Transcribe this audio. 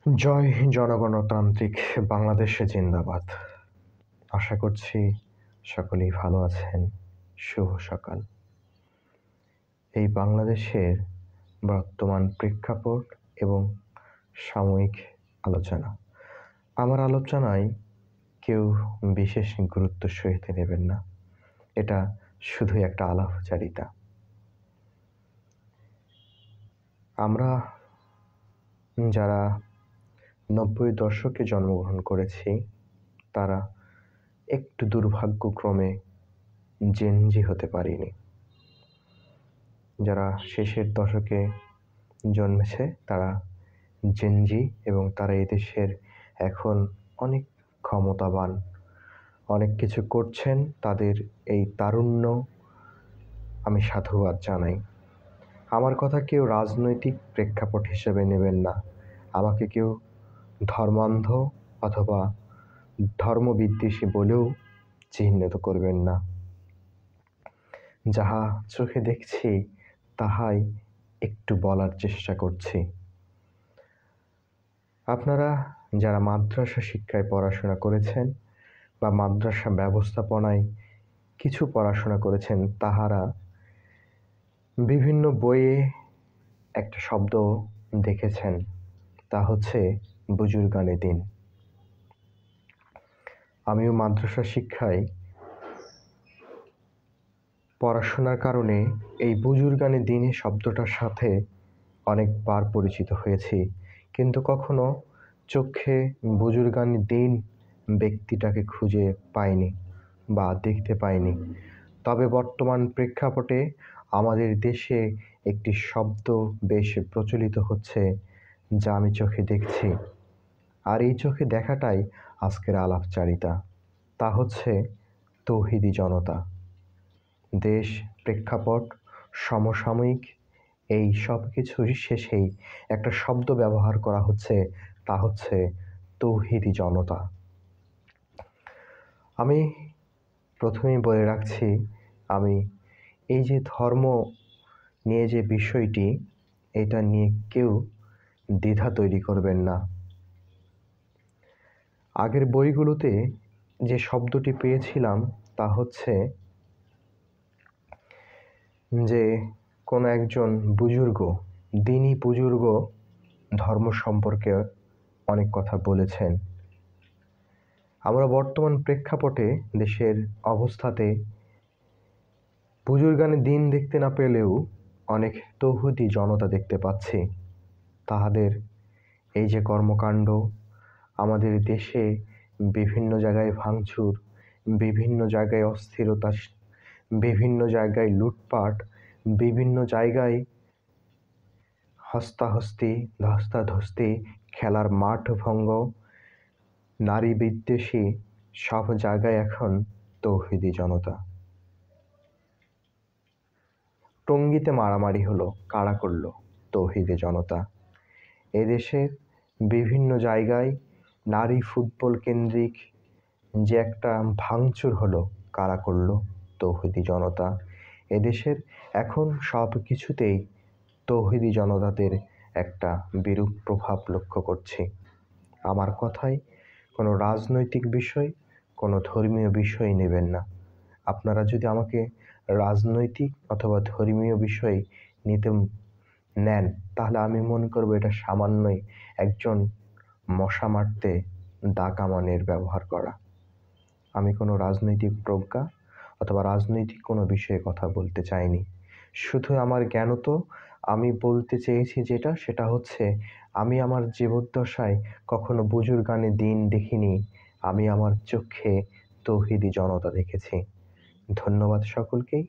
জয় জনগণতান্ত্রিক বাংলাদেশে জিন্দাবাদ। আশা করছি সকলেই ভালো আছেন। শুভ সকাল। এই বাংলাদেশের বর্তমান প্রেক্ষাপট এবং সাময়িক আলোচনা। আমার আলোচনায় কেউ বিশেষ গুরুত্ব সহিত নেবেন না, এটা শুধুই একটা আলাপচারিতা। আমরা যারা 90 দশকে জন্মগ্রহণ করেছি তারা একটু দুর্ভাগ্যক্রমে জেনজি হতে পারিনি। যারা শেষের দশকে জন্মেছে তারা জেনজি এবং তারা এদেশের এখন অনেক ক্ষমতাবান, অনেক কিছু করছেন। তাদের এই তারুণ্য আমি সাধুবাদ জানাই। আমার কথা কেউ রাজনৈতিক প্রেক্ষাপট হিসেবে নেবেন না। আমাকে কেউ ধর্মান্ধ অথবা ধর্মবিদ্বেষী বলেও চিহ্নিত করবেন না। যাহা চোখে দেখছি তাহাই একটু বলার চেষ্টা করছি। আপনারা যারা মাদ্রাসা শিক্ষায় পড়াশোনা করেছেন বা মাদ্রাসা ব্যবস্থাপনায় কিছু পড়াশোনা করেছেন, তাহারা বিভিন্ন বইয়ে একটা শব্দ দেখেছেন, তা হচ্ছে বুজুর্গানে দিন। আমিও মাদ্রাসা শিক্ষায় পড়াশোনার কারণে এই বুজুর্গানে দিনে শব্দটার সাথে অনেকবার পরিচিত হয়েছি, কিন্তু কখনো চোখে বুজুর্গানে দিন ব্যক্তিটাকে খুঁজে পাইনি বা দেখতে পাইনি। তবে বর্তমান প্রেক্ষাপটে আমাদের দেশে একটি শব্দ বেশ প্রচলিত হচ্ছে, যা আমি চোখে দেখছি। আর এই চোখে দেখাটাই আজকের আলাপচারিতা। তা হচ্ছে তৌহিদি জনতা। দেশ, প্রেক্ষাপট, সমসাময়িক এই সব কিছুর শেষেই একটা শব্দ ব্যবহার করা হচ্ছে, তা হচ্ছে তৌহিদি জনতা। আমি প্রথমেই বলে রাখছি, আমি এই যে ধর্ম নিয়ে যে বিষয়টি, এটা নিয়ে কেউ দ্বিধা তৈরি করবেন না। আগের বইগুলোতে যে শব্দটি পেয়েছিলাম তা হচ্ছে যে কোনো একজন বুজুর্গ, দিনী বুজুর্গ ধর্ম সম্পর্কে অনেক কথা বলেছেন। আমরা বর্তমান প্রেক্ষাপটে দেশের অবস্থাতে বুজুর্গানে দিন দেখতে না পেলেও অনেক তৌহিদি জনতা দেখতে পাচ্ছি। তাহাদের এই যে কর্মকাণ্ড, আমাদের দেশে বিভিন্ন জায়গায় ভাঙচুর, বিভিন্ন জায়গায় অস্থিরতা, বিভিন্ন জায়গায় লুটপাট, বিভিন্ন জায়গায় হস্তাহস্তি, ধস্তাধস্তি, খেলার মাঠ ভঙ্গ, নারী বিদ্বেষী, সব জায়গায় এখন তৌহিদি জনতা। টঙ্গীতে মারামারি হলো, কারা করলো? তৌহিদি জনতা। এদেশের বিভিন্ন জায়গায় নারী ফুটবল কেন্দ্রিক যে একটা ভাঙচুর হলো, কারা করলো? তৌহিদি জনতা। এদেশের এখন সব কিছুতেই তৌহিদি জনতাদের একটা বিরূপ প্রভাব লক্ষ্য করছি। আমার কথায় কোনো রাজনৈতিক বিষয়, কোনো ধর্মীয় বিষয় নেবেন না। আপনারা যদি আমাকে রাজনৈতিক অথবা ধর্মীয় বিষয় নিতে নেন, তাহলে আমি মনে করব এটা সামান্যই একজন মশা মারতে দা কামানের ব্যবহার করা। আমি কোনো রাজনৈতিক প্রজ্ঞা অথবা রাজনৈতিক কোনো বিষয়ে কথা বলতে চাইনি। শুধু আমার জ্ঞানত আমি বলতে চেয়েছি যেটা, সেটা হচ্ছে আমি আমার জীবদ্দশায় কখনো বুজুর্গানে দিন দেখিনি। আমি আমার চোখে তৌহিদি জনতা দেখেছি। ধন্যবাদ সকলকেই।